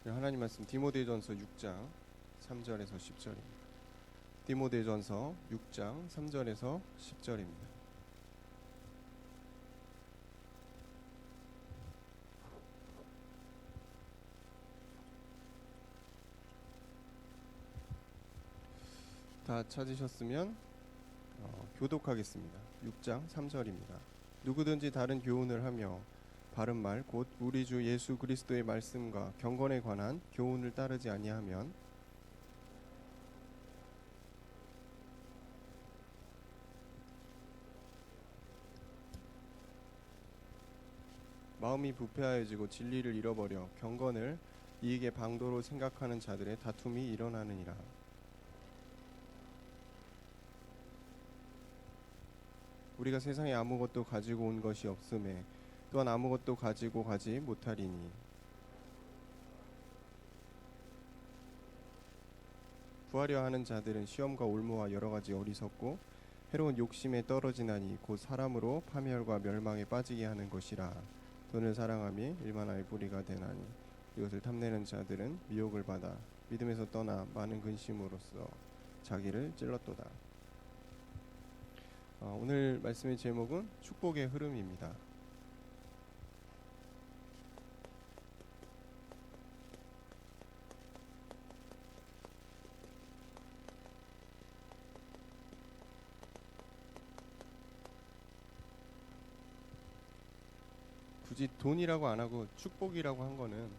하나님 말씀 디모데전서 6장 3절에서 10절입니다. 디모데전서 6장 3절에서 10절입니다. 다 찾으셨으면 교독하겠습니다. 6장 3절입니다. 누구든지 다른 교훈을 하며 바른 말 곧 우리 주 예수 그리스도의 말씀과 경건에 관한 교훈을 따르지 아니하면 마음이 부패하여지고 진리를 잃어버려 경건을 이익의 방도로 생각하는 자들의 다툼이 일어나느니라. 우리가 세상에 아무것도 가지고 온 것이 없음에 또한 아무것도 가지고 가지 못하리니 구하려 하는 자들은 시험과 올무와 여러 가지 어리석고 해로운 욕심에 떨어지나니 곧 사람으로 파멸과 멸망에 빠지게 하는 것이라. 돈을 사랑함이 일만하의 뿌리가 되나니 이것을 탐내는 자들은 미혹을 받아 믿음에서 떠나 많은 근심으로써 자기를 찔렀도다. 오늘 말씀의 제목은 축복의 흐름입니다. 굳이 돈이라고 안 하고 축복이라고 한 거는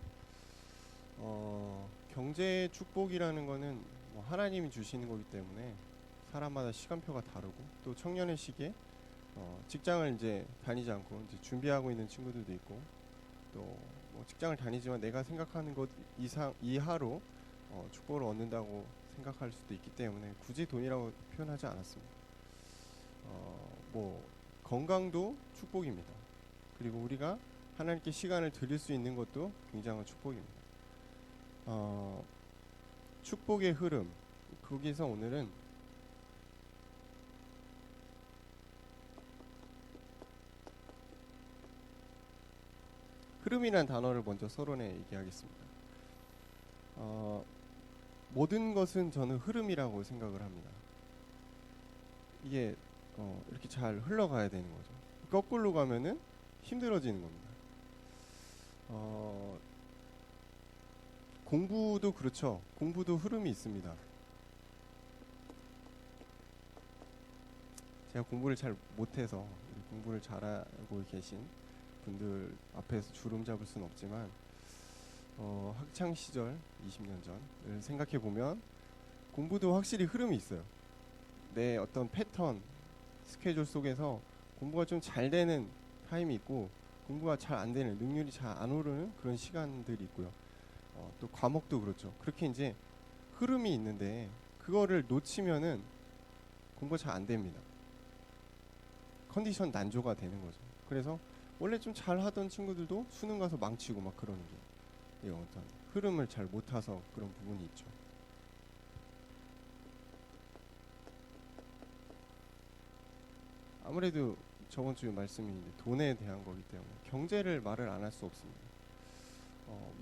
경제의 축복이라는 거는 하나님이 주시는 거기 때문에 사람마다 시간표가 다르고 또 청년의 시기에 직장을 이제 다니지 않고 이제 준비하고 있는 친구들도 있고 또 직장을 다니지만 내가 생각하는 것 이하로 축복을 얻는다고 생각할 수도 있기 때문에 굳이 돈이라고 표현하지 않았습니다. 건강도 축복입니다. 그리고 우리가 하나님께 시간을 드릴 수 있는 것도 굉장한 축복입니다. 축복의 흐름, 거기서 오늘은 흐름이라는 단어를 먼저 서론에 얘기하겠습니다. 모든 것은 저는 흐름이라고 생각을 합니다. 이게 이렇게 잘 흘러가야 되는 거죠. 거꾸로 가면은 힘들어지는 겁니다. 공부도 그렇죠. 공부도 흐름이 있습니다. 제가 공부를 잘 못해서 공부를 잘하고 계신 분들 앞에서 주름 잡을 수는 없지만 학창 시절 20년 전을 생각해 보면 공부도 확실히 흐름이 있어요. 내 어떤 패턴, 스케줄 속에서 공부가 좀 잘 되는 타임이 있고 공부가 잘 안 되는, 능률이 잘 안 오르는 그런 시간들이 있고요. 또 과목도 그렇죠. 그렇게 이제 흐름이 있는데 그거를 놓치면은 공부가 잘 안 됩니다. 컨디션 난조가 되는 거죠. 그래서 원래 좀 잘하던 친구들도 수능 가서 망치고 막 그러는 게 어떤 흐름을 잘 못 타서 그런 부분이 있죠. 아무래도 저번 주에 말씀이 돈에 대한 거기 때문에 경제를 말을 안 할 수 없습니다.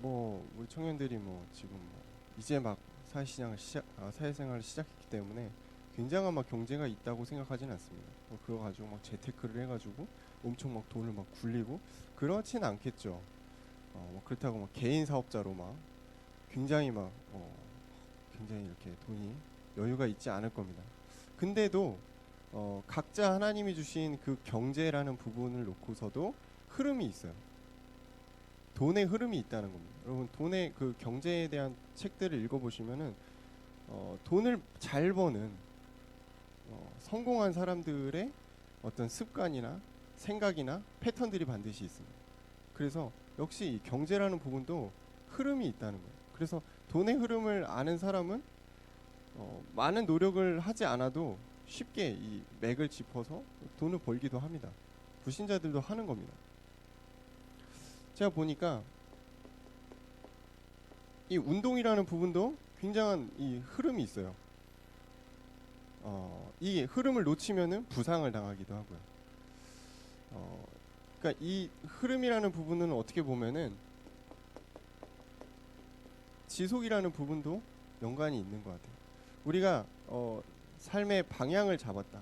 우리 청년들이 지금 이제 막 사회생활을 시작했기 때문에 굉장한 경제가 있다고 생각하지는 않습니다. 그거 가지고 재테크를 해가지고 엄청 돈을 굴리고 그렇진 않겠죠. 그렇다고 개인 사업자로 굉장히 굉장히 이렇게 돈이 여유가 있지 않을 겁니다. 근데도 각자 하나님이 주신 그 경제라는 부분을 놓고서도 흐름이 있어요. 돈의 흐름이 있다는 겁니다. 여러분 돈의 그 경제에 대한 책들을 읽어보시면은 돈을 잘 버는 성공한 사람들의 어떤 습관이나 생각이나 패턴들이 반드시 있습니다. 그래서 역시 이 경제라는 부분도 흐름이 있다는 거예요. 그래서 돈의 흐름을 아는 사람은 많은 노력을 하지 않아도 쉽게 이 맥을 짚어서 돈을 벌기도 합니다. 불신자들도 하는 겁니다. 제가 보니까 이 운동이라는 부분도 굉장한 이 흐름이 있어요. 이 흐름을 놓치면은 부상을 당하기도 하고요. 그러니까 이 흐름이라는 부분은 어떻게 보면은 지속이라는 부분도 연관이 있는 것 같아요. 우리가 삶의 방향을 잡았다.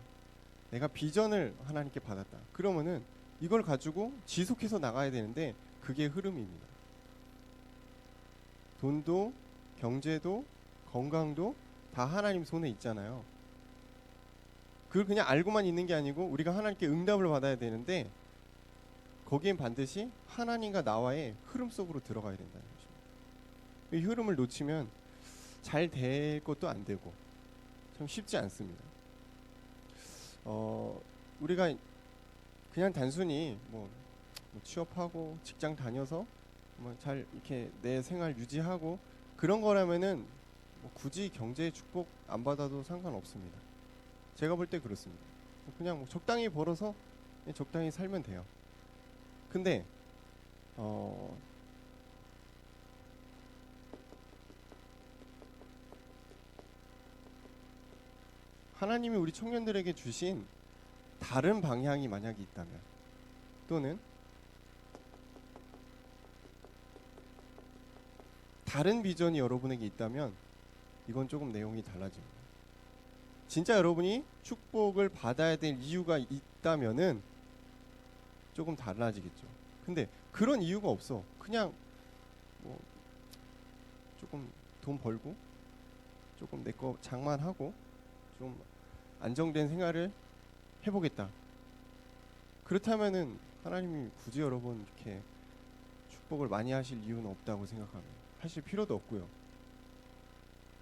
내가 비전을 하나님께 받았다. 그러면은 이걸 가지고 지속해서 나가야 되는데 그게 흐름입니다. 돈도 경제도 건강도 다 하나님 손에 있잖아요. 그걸 그냥 알고만 있는 게 아니고 우리가 하나님께 응답을 받아야 되는데 거기엔 반드시 하나님과 나와의 흐름 속으로 들어가야 된다는 것입니다. 이 흐름을 놓치면 잘 될 것도 안 되고 참 쉽지 않습니다. 우리가 그냥 단순히 뭐 취업하고 직장 다녀서 뭐 잘 이렇게 내 생활 유지하고 그런 거라면은 뭐 굳이 경제의 축복 안 받아도 상관없습니다. 제가 볼 때 그렇습니다. 그냥 뭐 적당히 벌어서 적당히 살면 돼요. 근데 하나님이 우리 청년들에게 주신 다른 방향이 만약에 있다면 또는 다른 비전이 여러분에게 있다면 이건 조금 내용이 달라집니다. 진짜 여러분이 축복을 받아야 될 이유가 있다면은 조금 달라지겠죠. 근데 그런 이유가 없어. 그냥 뭐 조금 돈 벌고 조금 내 거 장만하고 좀 안정된 생활을 해보겠다. 그렇다면은 하나님이 굳이 여러분 이렇게 축복을 많이 하실 이유는 없다고 생각합니다. 하실 필요도 없고요.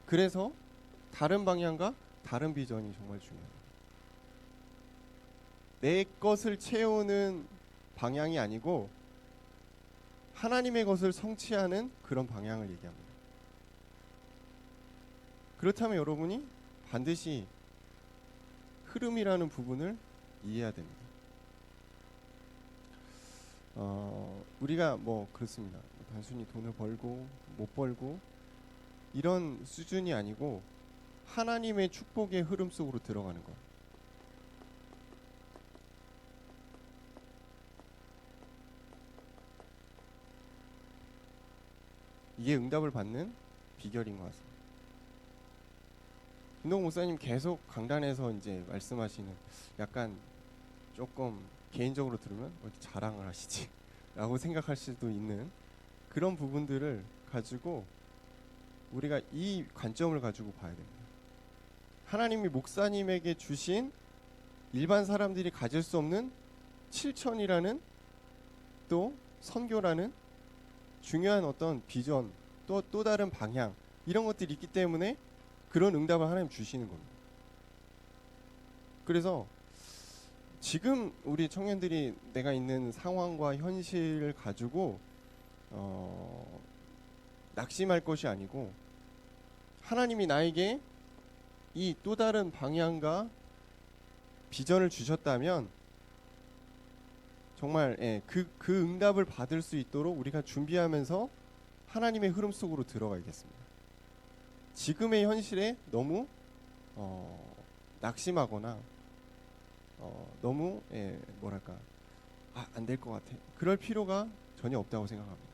그래서 다른 방향과 다른 비전이 정말 중요해요. 내 것을 채우는 방향이 아니고 하나님의 것을 성취하는 그런 방향을 얘기합니다. 그렇다면 여러분이 반드시 흐름이라는 부분을 이해해야 됩니다. 우리가 뭐 그렇습니다. 단순히 돈을 벌고 못 벌고 이런 수준이 아니고 하나님의 축복의 흐름 속으로 들어가는 것. 이게 응답을 받는 비결인 것 같습니다. 김동욱 목사님 계속 강단에서 이제 말씀하시는 약간 조금 개인적으로 들으면 왜 이렇게 자랑을 하시지? 라고 생각할 수도 있는 그런 부분들을 가지고 우리가 이 관점을 가지고 봐야 됩니다. 하나님이 목사님에게 주신 일반 사람들이 가질 수 없는 실천이라는 또 선교라는 중요한 어떤 비전 또 다른 방향 이런 것들이 있기 때문에 그런 응답을 하나님 주시는 겁니다. 그래서 지금 우리 청년들이 내가 있는 상황과 현실을 가지고 낙심할 것이 아니고 하나님이 나에게 이 또 다른 방향과 비전을 주셨다면 정말 그 응답을 받을 수 있도록 우리가 준비하면서 하나님의 흐름 속으로 들어가겠습니다. 지금의 현실에 너무 낙심하거나 너무 뭐랄까 안 될 것 같아. 그럴 필요가 전혀 없다고 생각합니다.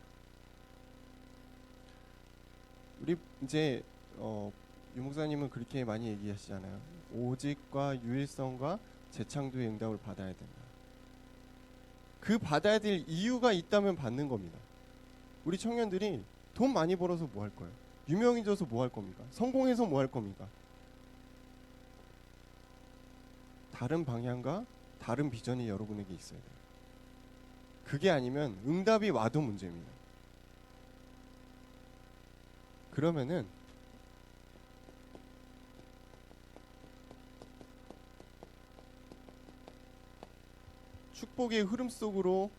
우리 이제 유 목사님은 그렇게 많이 얘기하시잖아요. 오직과 유일성과 재창조의 응답을 받아야 된다. 그 받아야 될 이유가 있다면 받는 겁니다. 우리 청년들이 돈 많이 벌어서 뭐 할 거예요? 유명해져서 뭐 할 겁니까? 성공해서 뭐 할 겁니까? 다른 방향과 다른 비전이 여러분에게 있어야 돼요. 그게 아니면 응답이 와도 문제입니다. 그러면은 축복의 흐름 속으로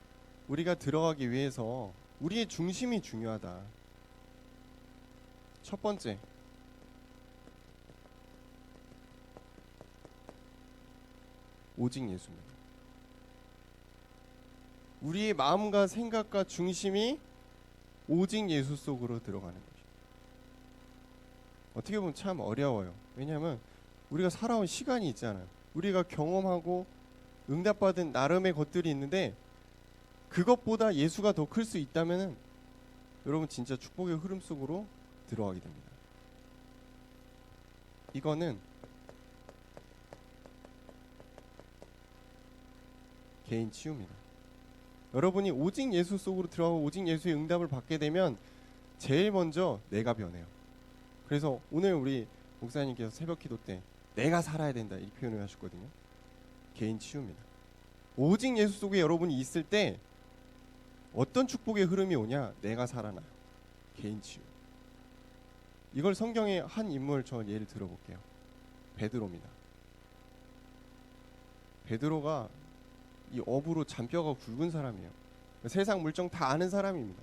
우리가 들어가기 위해서 우리의 중심이 중요하다. 첫 번째, 오직 예수입니다. 우리의 마음과 생각과 중심이 오직 예수 속으로 들어가는 거죠. 어떻게 보면 참 어려워요. 왜냐하면 우리가 살아온 시간이 있잖아요. 우리가 경험하고 응답받은 나름의 것들이 있는데 그것보다 예수가 더 클 수 있다면은 여러분 진짜 축복의 흐름 속으로 들어가게 됩니다. 이거는 개인 치유입니다. 여러분이 오직 예수 속으로 들어가고 오직 예수의 응답을 받게 되면 제일 먼저 내가 변해요. 그래서 오늘 우리 목사님께서 새벽 기도 때 내가 살아야 된다 이 표현을 하셨거든요. 개인 치유입니다. 오직 예수 속에 여러분이 있을 때 어떤 축복의 흐름이 오냐? 내가 살아나요. 개인 치유. 이걸 성경의 한 인물 저 예를 들어볼게요. 베드로입니다. 베드로가 이 업으로 잔뼈가 굵은 사람이에요. 세상 물정 다 아는 사람입니다.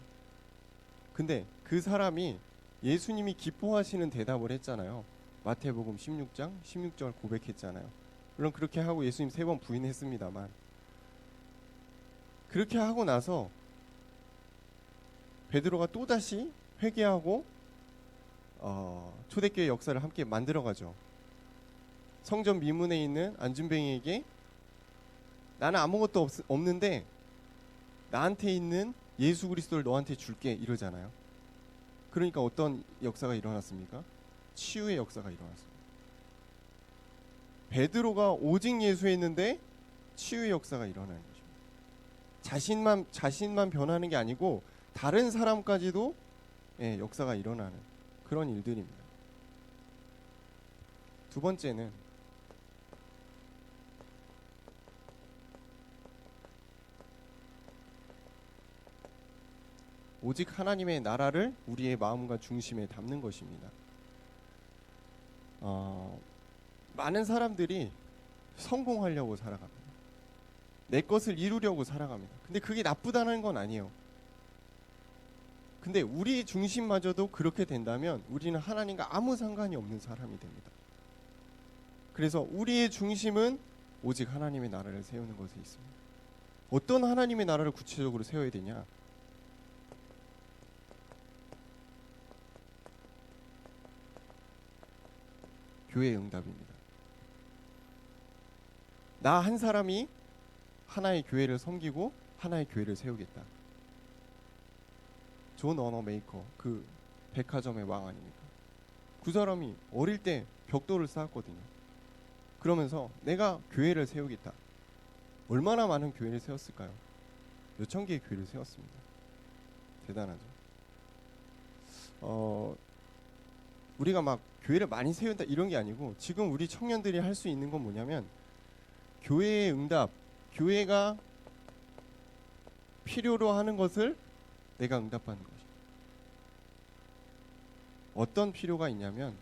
근데 그 사람이 예수님이 기뻐하시는 대답을 했잖아요. 마태복음 16장 16절 고백했잖아요. 물론 그렇게 하고 예수님 3번 부인했습니다만, 그렇게 하고 나서 베드로가 또다시 회개하고 초대교회 역사를 함께 만들어가죠. 성전 미문에 있는 안준뱅이에게 나는 아무것도 없는데 나한테 있는 예수 그리스도를 너한테 줄게 이러잖아요. 그러니까 어떤 역사가 일어났습니까? 치유의 역사가 일어났습니다. 베드로가 오직 예수에 있는데 치유의 역사가 일어나는 것입니다. 자신만 변하는 게 아니고 다른 사람까지도 역사가 일어나는 그런 일들입니다. 두 번째는 오직 하나님의 나라를 우리의 마음과 중심에 담는 것입니다. 많은 사람들이 성공하려고 살아갑니다. 내 것을 이루려고 살아갑니다. 근데 그게 나쁘다는 건 아니에요. 근데 우리 중심마저도 그렇게 된다면 우리는 하나님과 아무 상관이 없는 사람이 됩니다. 그래서 우리의 중심은 오직 하나님의 나라를 세우는 것에 있습니다. 어떤 하나님의 나라를 구체적으로 세워야 되냐? 교회의 응답입니다. 나 한 사람이 하나의 교회를 섬기고 하나의 교회를 세우겠다. 존 어너 메이커, 그 백화점의 왕 아닙니까? 그 사람이 어릴 때 벽돌을 쌓았거든요. 그러면서 내가 교회를 세우겠다. 얼마나 많은 교회를 세웠을까요? 몇천 개의 교회를 세웠습니다. 대단하죠. 우리가 막 교회를 많이 세운다 이런 게 아니고 지금 우리 청년들이 할 수 있는 건 뭐냐면 교회의 응답, 교회가 필요로 하는 것을 내가 응답하는 것입니다. 어떤 필요가 있냐면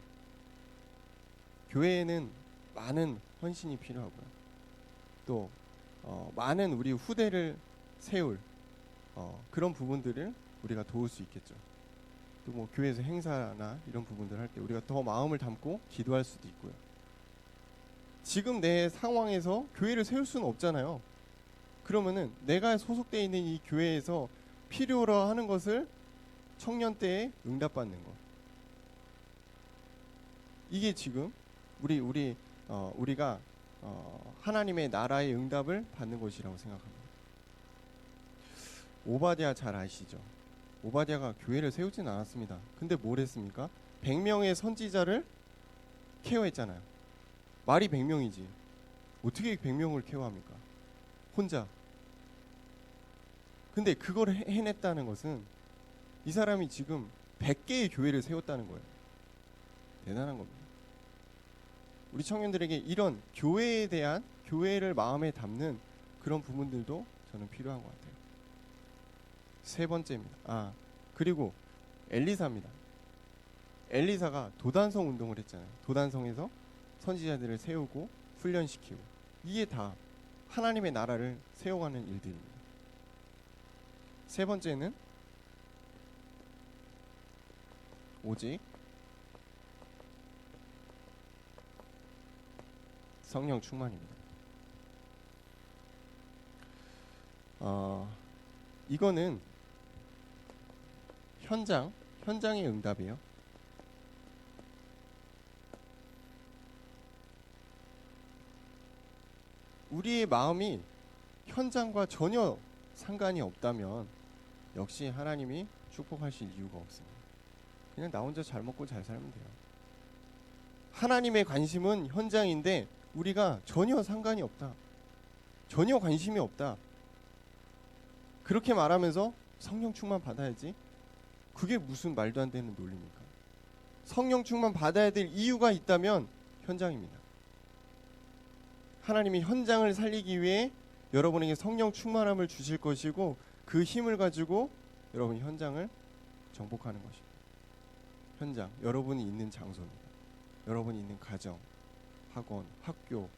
교회에는 많은 헌신이 필요하고요. 또 많은 우리 후대를 세울 그런 부분들을 우리가 도울 수 있겠죠. 또 뭐 교회에서 행사나 이런 부분들 할 때 우리가 더 마음을 담고 기도할 수도 있고요. 지금 내 상황에서 교회를 세울 수는 없잖아요. 그러면은 내가 소속되어 있는 이 교회에서 필요로 하는 것을 청년 때에 응답받는 것. 이게 지금 우리가 하나님의 나라의 응답을 받는 것이라고 생각합니다. 오바댜 잘 아시죠? 오바댜가 교회를 세우진 않았습니다. 근데 뭘 했습니까? 100명의 선지자를 케어했잖아요. 말이 100명이지. 어떻게 100명을 케어합니까? 혼자. 근데 그걸 해냈다는 것은 이 사람이 지금 100개의 교회를 세웠다는 거예요. 대단한 겁니다. 우리 청년들에게 이런 교회에 대한 교회를 마음에 담는 그런 부분들도 저는 필요한 것 같아요. 세 번째입니다. 그리고 엘리사입니다. 엘리사가 도단성 운동을 했잖아요. 도단성에서 선지자들을 세우고 훈련시키고 이게 다 하나님의 나라를 세워가는 일들입니다. 세 번째는 오직 성령 충만입니다. 이거는 현장의 응답이에요. 우리의 마음이 현장과 전혀 상관이 없다면 역시 하나님이 축복하실 이유가 없습니다. 그냥 나 혼자 잘 먹고 잘 살면 돼요. 하나님의 관심은 현장인데 우리가 전혀 상관이 없다. 전혀 관심이 없다. 그렇게 말하면서 성령 충만 받아야지. 그게 무슨 말도 안 되는 논리입니까? 성령 충만 받아야 될 이유가 있다면 현장입니다. 하나님이 현장을 살리기 위해 여러분에게 성령 충만함을 주실 것이고 그 힘을 가지고 여러분 현장을 정복하는 것입니다. 현장, 여러분이 있는 장소입니다. 여러분이 있는 가정, 학원, 학교,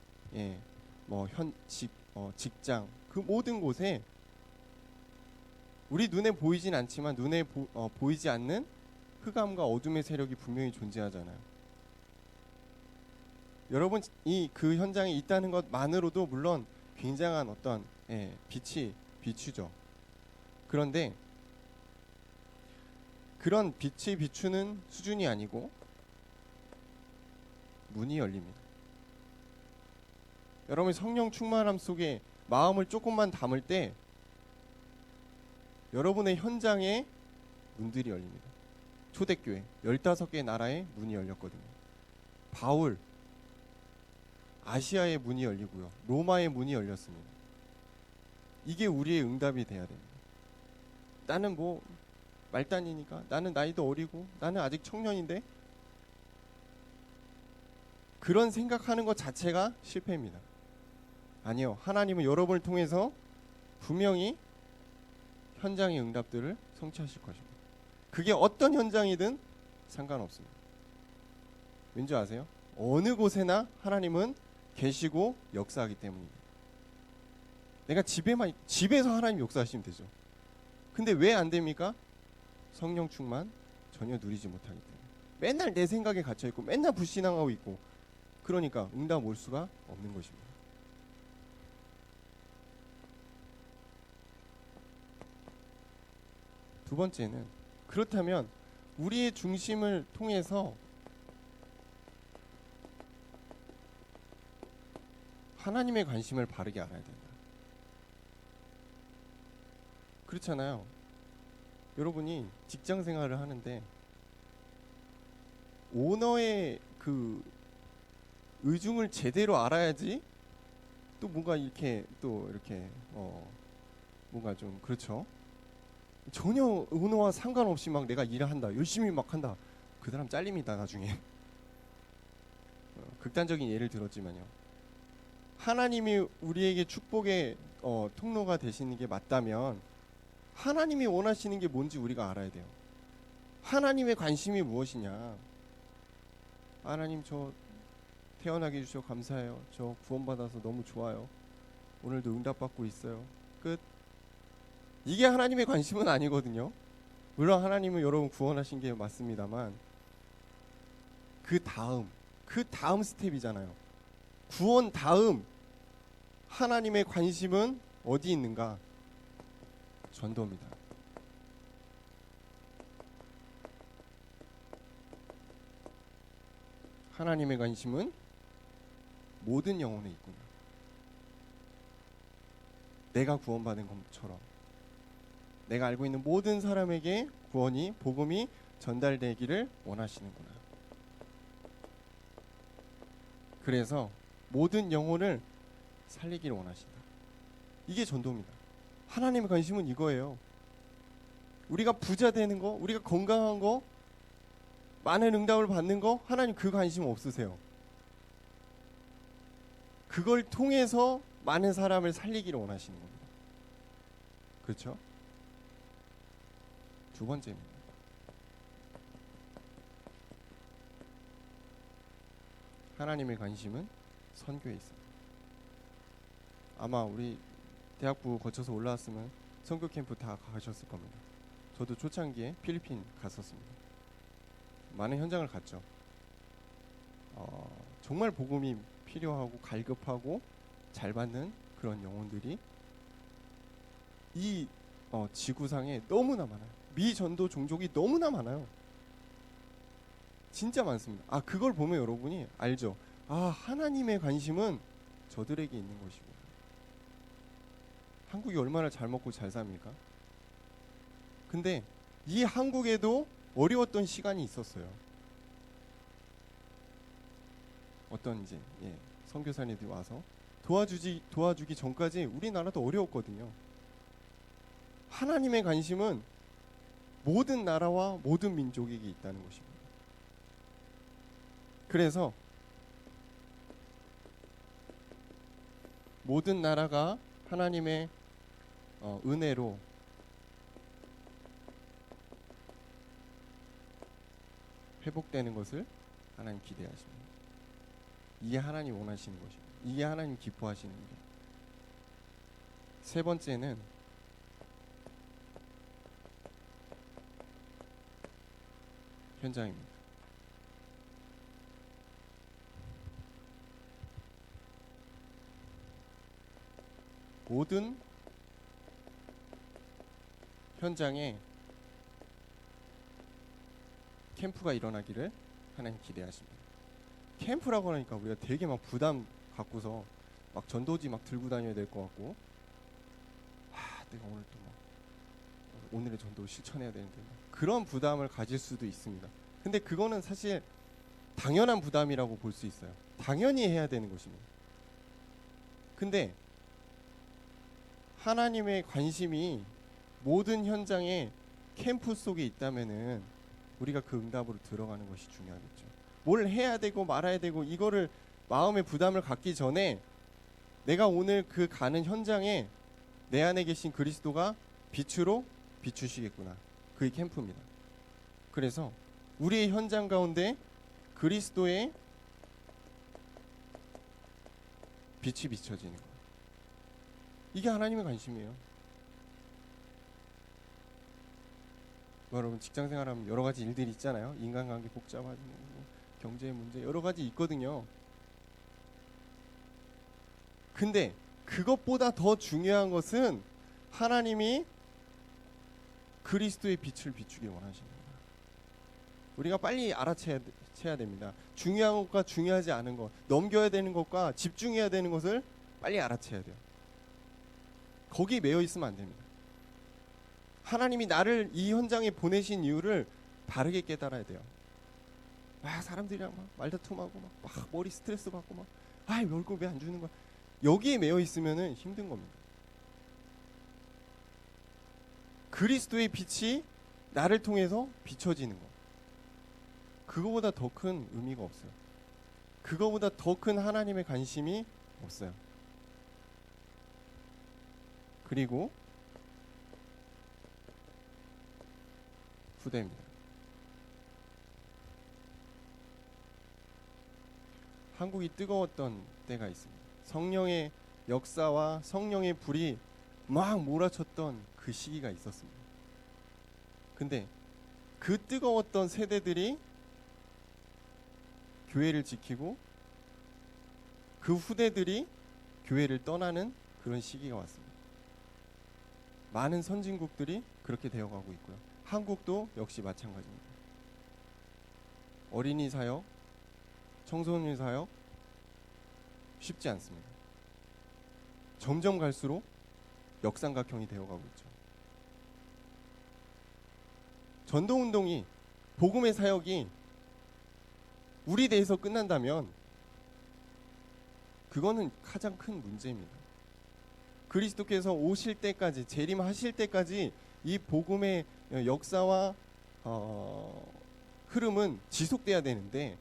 직장, 그 모든 곳에 우리 눈에 보이진 않지만 눈에 보이지 않는 흑암과 어둠의 세력이 분명히 존재하잖아요. 여러분이 그 현장에 있다는 것만으로도 물론 굉장한 어떤 빛이 비추죠. 그런데 그런 빛이 비추는 수준이 아니고 문이 열립니다. 여러분이 성령 충만함 속에 마음을 조금만 담을 때 여러분의 현장에 문들이 열립니다. 초대교회 15개의 나라의 문이 열렸거든요. 바울 아시아의 문이 열리고요. 로마의 문이 열렸습니다. 이게 우리의 응답이 돼야 됩니다. 나는 뭐 말단이니까, 나는 나이도 어리고, 나는 아직 청년인데, 그런 생각하는 것 자체가 실패입니다. 아니요. 하나님은 여러분을 통해서 분명히 현장의 응답들을 성취하실 것입니다. 그게 어떤 현장이든 상관없습니다. 왠지 아세요? 어느 곳에나 하나님은 계시고 역사하기 때문입니다. 내가 집에서 하나님 역사하시면 되죠. 근데 왜 안 됩니까? 성령 충만 전혀 누리지 못하기 때문에. 맨날 내 생각에 갇혀 있고 맨날 불신앙하고 있고, 그러니까 응답 올 수가 없는 것입니다. 두 번째는, 그렇다면 우리의 중심을 통해서 하나님의 관심을 바르게 알아야 된다. 그렇잖아요. 여러분이 직장 생활을 하는데 오너의 그 의중을 제대로 알아야지 또 뭔가 이렇게 뭔가 좀 그렇죠. 전혀 오너와 상관없이 막 내가 일을 한다, 열심히 막 한다, 그 사람 잘립니다 나중에. 극단적인 예를 들었지만요. 하나님이 우리에게 축복의 통로가 되시는 게 맞다면 하나님이 원하시는 게 뭔지 우리가 알아야 돼요. 하나님의 관심이 무엇이냐. 하나님, 저 태어나게 해주셔서 감사해요. 저 구원받아서 너무 좋아요. 오늘도 응답받고 있어요. 끝. 이게 하나님의 관심은 아니거든요. 물론 하나님은 여러분 구원하신 게 맞습니다만 그 다음 스텝이잖아요. 구원 다음 하나님의 관심은 어디 있는가? 전도입니다. 하나님의 관심은 모든 영혼에 있구나. 내가 구원받은 것처럼 내가 알고 있는 모든 사람에게 복음이 전달되기를 원하시는구나. 그래서 모든 영혼을 살리기를 원하신다. 이게 전도입니다. 하나님의 관심은 이거예요. 우리가 부자 되는 거, 우리가 건강한 거, 많은 응답을 받는 거, 하나님 그 관심 없으세요. 그걸 통해서 많은 사람을 살리기를 원하시는 겁니다. 그렇죠? 두 번째입니다. 하나님의 관심은 선교에 있습니다. 아마 우리 대학부 거쳐서 올라왔으면 선교 캠프 다 가셨을 겁니다. 저도 초창기에 필리핀 갔었습니다. 많은 현장을 갔죠. 정말 복음이 필요하고 갈급하고 잘 받는 그런 영혼들이 이 지구상에 너무나 많아요. 미전도 종족이 너무나 많아요. 진짜 많습니다. 그걸 보면 여러분이 알죠. 하나님의 관심은 저들에게 있는 것이고. 한국이 얼마나 잘 먹고 잘 삽니까? 근데 이 한국에도 어려웠던 시간이 있었어요. 어떤 이제 선교사님들이 와서 도와주기 전까지 우리나라도 어려웠거든요. 하나님의 관심은 모든 나라와 모든 민족에게 있다는 것입니다. 그래서 모든 나라가 하나님의 은혜로 회복되는 것을 하나님 기대하십니다. 이게 하나님 원하시는 것입니다. 이게 하나님 기뻐하시는 일. 세 번째는 현장입니다. 모든 현장에 캠프가 일어나기를 하나님 기대하십니다. 캠프라고 하니까 우리가 되게 막 부담 갖고서 막 전도지 막 들고 다녀야 될 것 같고, 내가 오늘 또 막 오늘의 전도를 실천해야 되는데 그런 부담을 가질 수도 있습니다. 근데 그거는 사실 당연한 부담이라고 볼 수 있어요. 당연히 해야 되는 것입니다. 근데 하나님의 관심이 모든 현장에 캠프 속에 있다면은 우리가 그 응답으로 들어가는 것이 중요하겠죠. 뭘 해야 되고 말아야 되고 이거를 마음의 부담을 갖기 전에 내가 오늘 그 가는 현장에 내 안에 계신 그리스도가 빛으로 비추시겠구나. 그게 캠프입니다. 그래서 우리의 현장 가운데 그리스도의 빛이 비춰지는 거예요. 이게 하나님의 관심이에요. 여러분 직장 생활하면 여러 가지 일들이 있잖아요. 인간관계 복잡하지, 경제 문제 여러 가지 있거든요. 근데 그것보다 더 중요한 것은 하나님이 그리스도의 빛을 비추길 원하십니다. 우리가 빨리 알아채야 됩니다. 중요한 것과 중요하지 않은 것, 넘겨야 되는 것과 집중해야 되는 것을 빨리 알아채야 돼요. 거기에 매여 있으면 안 됩니다. 하나님이 나를 이 현장에 보내신 이유를 바르게 깨달아야 돼요. 사람들이랑 막 말다툼하고 막 머리 스트레스 받고 막 월급 왜 안 주는 거야? 여기에 매여 있으면은 힘든 겁니다. 그리스도의 빛이 나를 통해서 비춰지는 것. 그거보다 더 큰 의미가 없어요. 그거보다 더 큰 하나님의 관심이 없어요. 그리고 후대입니다. 한국이 뜨거웠던 때가 있습니다. 성령의 역사와 성령의 불이 막 몰아쳤던 그 시기가 있었습니다. 근데 그 뜨거웠던 세대들이 교회를 지키고 그 후대들이 교회를 떠나는 그런 시기가 왔습니다. 많은 선진국들이 그렇게 되어가고 있고요. 한국도 역시 마찬가지입니다. 어린이 사역, 청소년 사역 쉽지 않습니다. 점점 갈수록 역삼각형이 되어가고 있죠. 전도운동이, 복음의 사역이 우리 대에서 끝난다면 그거는 가장 큰 문제입니다. 그리스도께서 오실 때까지, 재림하실 때까지 이 복음의 역사와 흐름은 지속돼야 되는데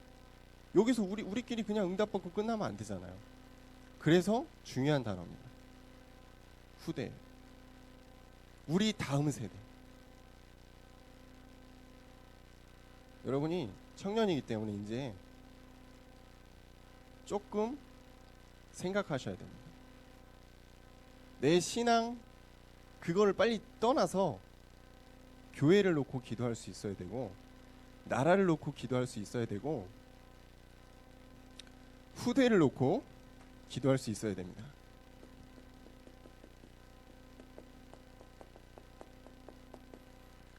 여기서 우리끼리 그냥 응답받고 끝나면 안 되잖아요. 그래서 중요한 단어입니다. 후대. 우리 다음 세대. 여러분이 청년이기 때문에 이제 조금 생각하셔야 됩니다. 내 신앙 그거를 빨리 떠나서 교회를 놓고 기도할 수 있어야 되고, 나라를 놓고 기도할 수 있어야 되고, 후대를 놓고 기도할 수 있어야 됩니다.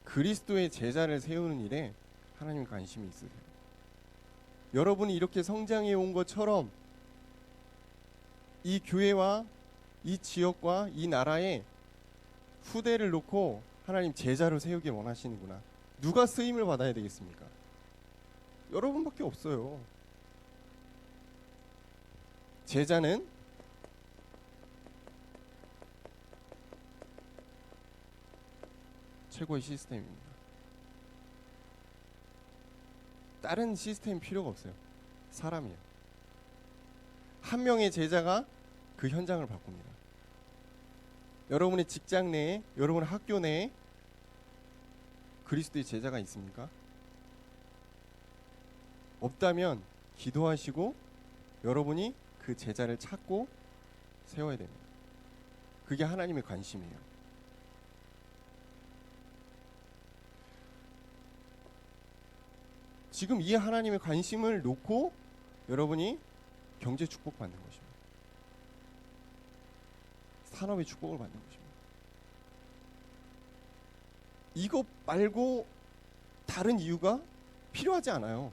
그리스도의 제자를 세우는 일에 하나님 관심이 있으세요. 여러분이 이렇게 성장해 온 것처럼 이 교회와 이 지역과 이 나라에 후대를 놓고 하나님 제자로 세우길 원하시는구나. 누가 쓰임을 받아야 되겠습니까? 여러분밖에 없어요. 제자는 최고의 시스템입니다. 다른 시스템 필요가 없어요. 사람이에요. 한 명의 제자가 그 현장을 바꿉니다. 여러분의 직장 내에, 여러분의 학교 내에 그리스도의 제자가 있습니까? 없다면 기도하시고 여러분이 그 제자를 찾고 세워야 됩니다. 그게 하나님의 관심이에요. 지금 이 하나님의 관심을 놓고 여러분이 경제 축복 받는 것입니다. 산업의 축복을 받는 것입니다. 이것 말고 다른 이유가 필요하지 않아요.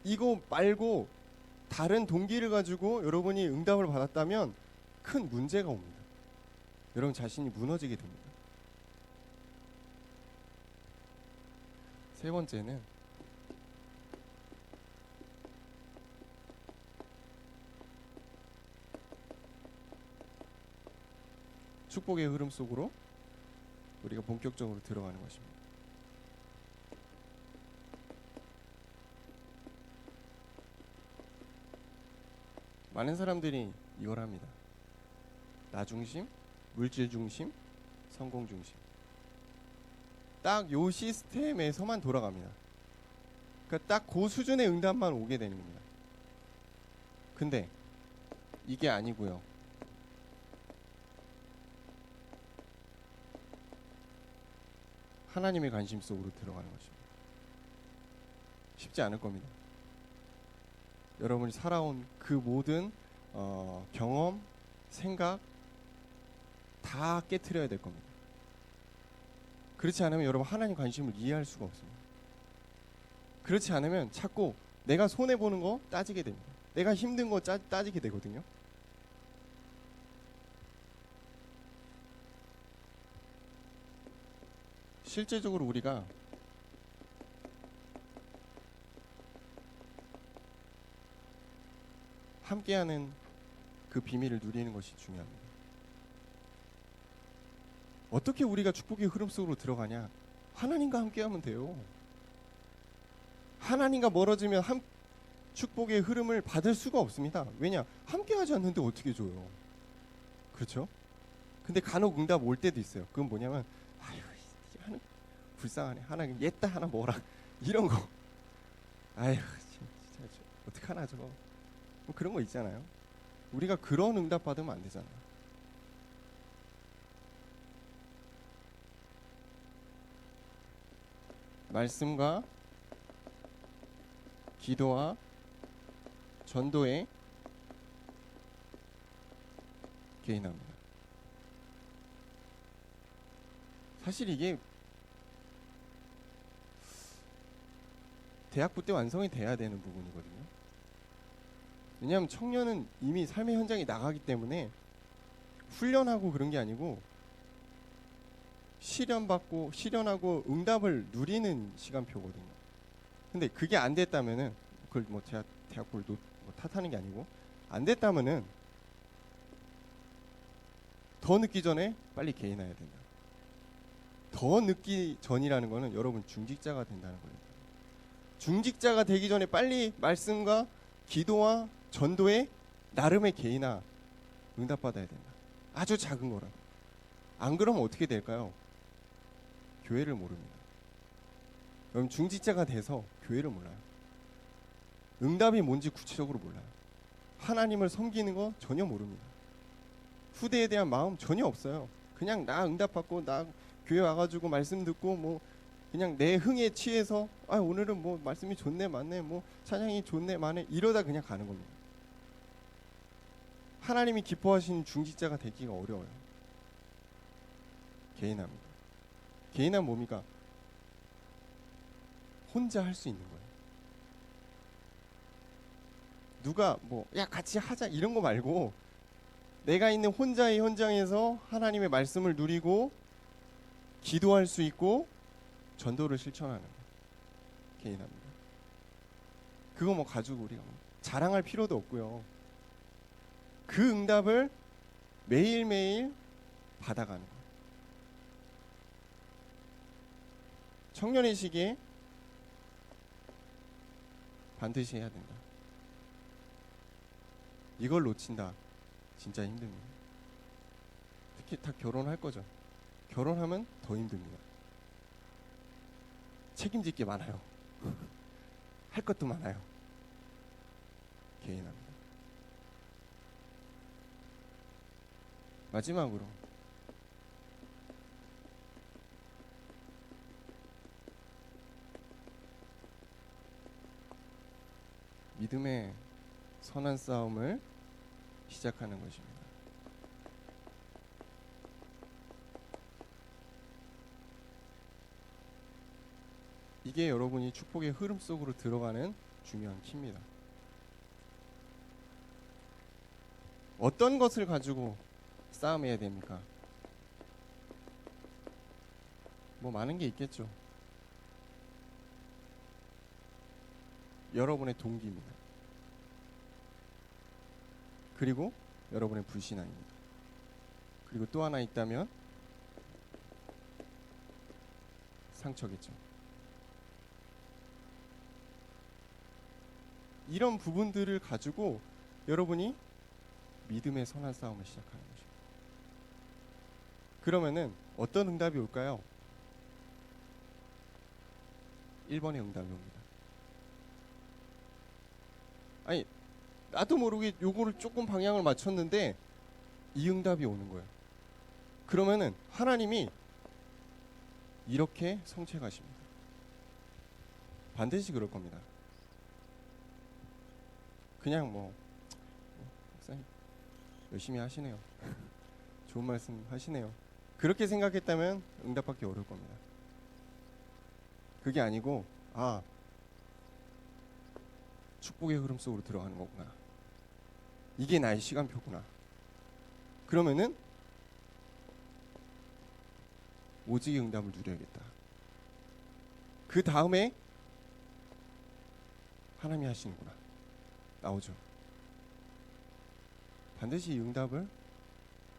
이거 말고 다른 동기를 가지고 여러분이 응답을 받았다면 큰 문제가 옵니다. 여러분 자신이 무너지게 됩니다. 세 번째는 축복의 흐름 속으로 우리가 본격적으로 들어가는 것입니다. 많은 사람들이 이걸 합니다. 나 중심, 물질 중심, 성공 중심. 딱 요 시스템에서만 돌아갑니다. 그러니까 딱 그 수준의 응답만 오게 되는 겁니다. 근데 이게 아니고요. 하나님의 관심 속으로 들어가는 것입니다. 쉽지 않을 겁니다. 여러분이 살아온 그 모든 경험, 생각 다 깨트려야 될 겁니다. 그렇지 않으면 여러분 하나님 관심을 이해할 수가 없습니다. 그렇지 않으면 자꾸 내가 손해보는 거 따지게 됩니다. 내가 힘든 거 따지게 되거든요. 실제적으로 우리가 함께하는 그 비밀을 누리는 것이 중요합니다. 어떻게 우리가 축복의 흐름 속으로 들어가냐? 하나님과 함께하면 돼요. 하나님과 멀어지면 축복의 흐름을 받을 수가 없습니다. 왜냐? 함께하지 않는데 어떻게 줘요? 그렇죠? 근데 간혹 응답 올 때도 있어요. 그건 뭐냐면 아유 하나님 불쌍하네. 하나님 옛다 하나 뭐라 이런 거. 아유 진짜 어떡하나 저거. 뭐 그런 거 있잖아요. 우리가 그런 응답 받으면 안 되잖아. 말씀과 기도와 전도에 개인합니다. 사실 이게 대학부 때 완성이 돼야 되는 부분이거든요. 왜냐하면 청년은 이미 삶의 현장에 나가기 때문에 훈련하고 그런 게 아니고 실현하고 응답을 누리는 시간표거든요. 근데 그게 안 됐다면은 그걸 뭐 대학부를 뭐 탓하는 게 아니고 안 됐다면은 더 늦기 전에 빨리 개인해야 된다. 더 늦기 전이라는 거는 여러분 중직자가 된다는 거예요. 중직자가 되기 전에 빨리 말씀과 기도와 전도에 나름의 개인화 응답받아야 된다. 아주 작은 거라. 안 그러면 어떻게 될까요? 교회를 모릅니다. 여러분 중직자가 돼서 교회를 몰라요. 응답이 뭔지 구체적으로 몰라요. 하나님을 섬기는 거 전혀 모릅니다. 후대에 대한 마음 전혀 없어요. 그냥 나 응답받고 나 교회 와가지고 말씀 듣고 뭐 그냥 내 흥에 취해서 아 오늘은 뭐 말씀이 좋네 맞네 뭐 찬양이 좋네 많네 이러다 그냥 가는 겁니다. 하나님이 기뻐하시는 중직자가 되기가 어려워요. 개인합니다. 개인은 뭡니까? 혼자 할 수 있는 거예요. 누가 뭐 야 같이 하자 이런 거 말고 내가 있는 혼자의 현장에서 하나님의 말씀을 누리고 기도할 수 있고 전도를 실천하는 거. 개인합니다. 그거 뭐 가지고 우리가 뭐 자랑할 필요도 없고요. 그 응답을 매일매일 받아가는 거예요. 청년의 시기에 반드시 해야 된다. 이걸 놓친다. 진짜 힘듭니다. 특히 다 결혼할 거죠. 결혼하면 더 힘듭니다. 책임질 게 많아요. 할 것도 많아요. 개인합니다. 마지막으로 믿음의 선한 싸움을 시작하는 것입니다. 이게 여러분이 축복의 흐름 속으로 들어가는 중요한 키입니다. 어떤 것을 가지고 싸움해야 됩니까? 뭐 많은 게 있겠죠. 여러분의 동기입니다. 그리고 여러분의 불신앙입니다. 그리고 또 하나 있다면 상처겠죠. 이런 부분들을 가지고 여러분이 믿음의 선한 싸움을 시작하는 거죠. 그러면은 어떤 응답이 올까요? 1번의 응답이 옵니다. 아니, 나도 모르게 요거를 조금 방향을 맞췄는데 이 응답이 오는 거예요. 그러면은 하나님이 이렇게 성취해 가십니다. 반드시 그럴 겁니다. 그냥 뭐 목사님 열심히 하시네요. 좋은 말씀 하시네요. 그렇게 생각했다면 응답받기 어려울 겁니다. 그게 아니고 축복의 흐름 속으로 들어가는 거구나. 이게 나의 시간표구나. 그러면은 오직의 응답을 누려야겠다. 그 다음에 하나님이 하시는구나. 나오죠. 반드시 이 응답을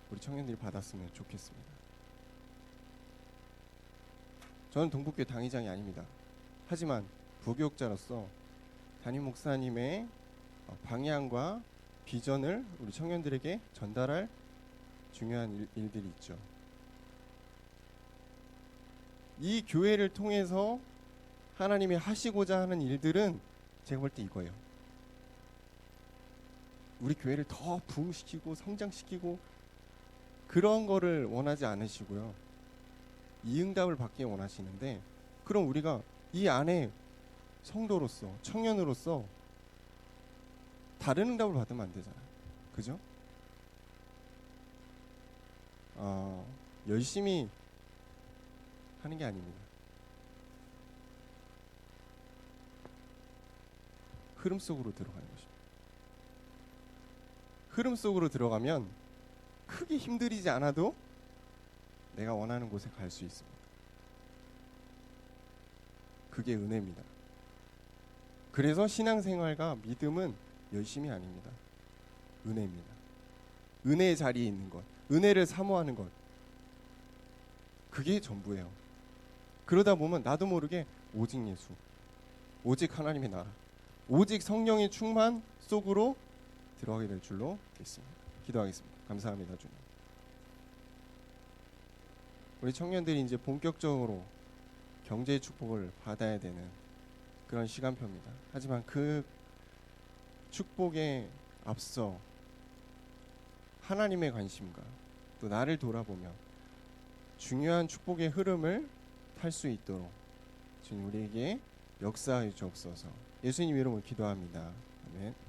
우리 청년들이 받았으면 좋겠습니다. 저는 동북교회 당의장이 아닙니다. 하지만 부교육자로서 담임 목사님의 방향과 비전을 우리 청년들에게 전달할 중요한 일들이 있죠. 이 교회를 통해서 하나님이 하시고자 하는 일들은 제가 볼 때 이거예요. 우리 교회를 더 부흥시키고 성장시키고 그런 거를 원하지 않으시고요. 이 응답을 받기 원하시는데, 그럼 우리가 이 안에 성도로서 청년으로서 다른 응답을 받으면 안 되잖아요. 그죠? 열심히 하는 게 아닙니다. 흐름 속으로 들어가는 것입니다. 흐름 속으로 들어가면 크게 힘들이지 않아도 내가 원하는 곳에 갈 수 있습니다. 그게 은혜입니다. 그래서 신앙생활과 믿음은 열심이 아닙니다. 은혜입니다. 은혜의 자리에 있는 것, 은혜를 사모하는 것, 그게 전부예요. 그러다 보면 나도 모르게 오직 예수, 오직 하나님의 나라, 오직 성령의 충만 속으로 들어가게 될 줄로 믿습니다. 기도하겠습니다. 감사합니다, 주님. 우리 청년들이 이제 본격적으로 경제의 축복을 받아야 되는 그런 시간표입니다. 하지만 그 축복에 앞서 하나님의 관심과 또 나를 돌아보며 중요한 축복의 흐름을 탈 수 있도록 주님 우리에게 역사해 주옵소서. 예수님 이름으로 기도합니다. 아멘.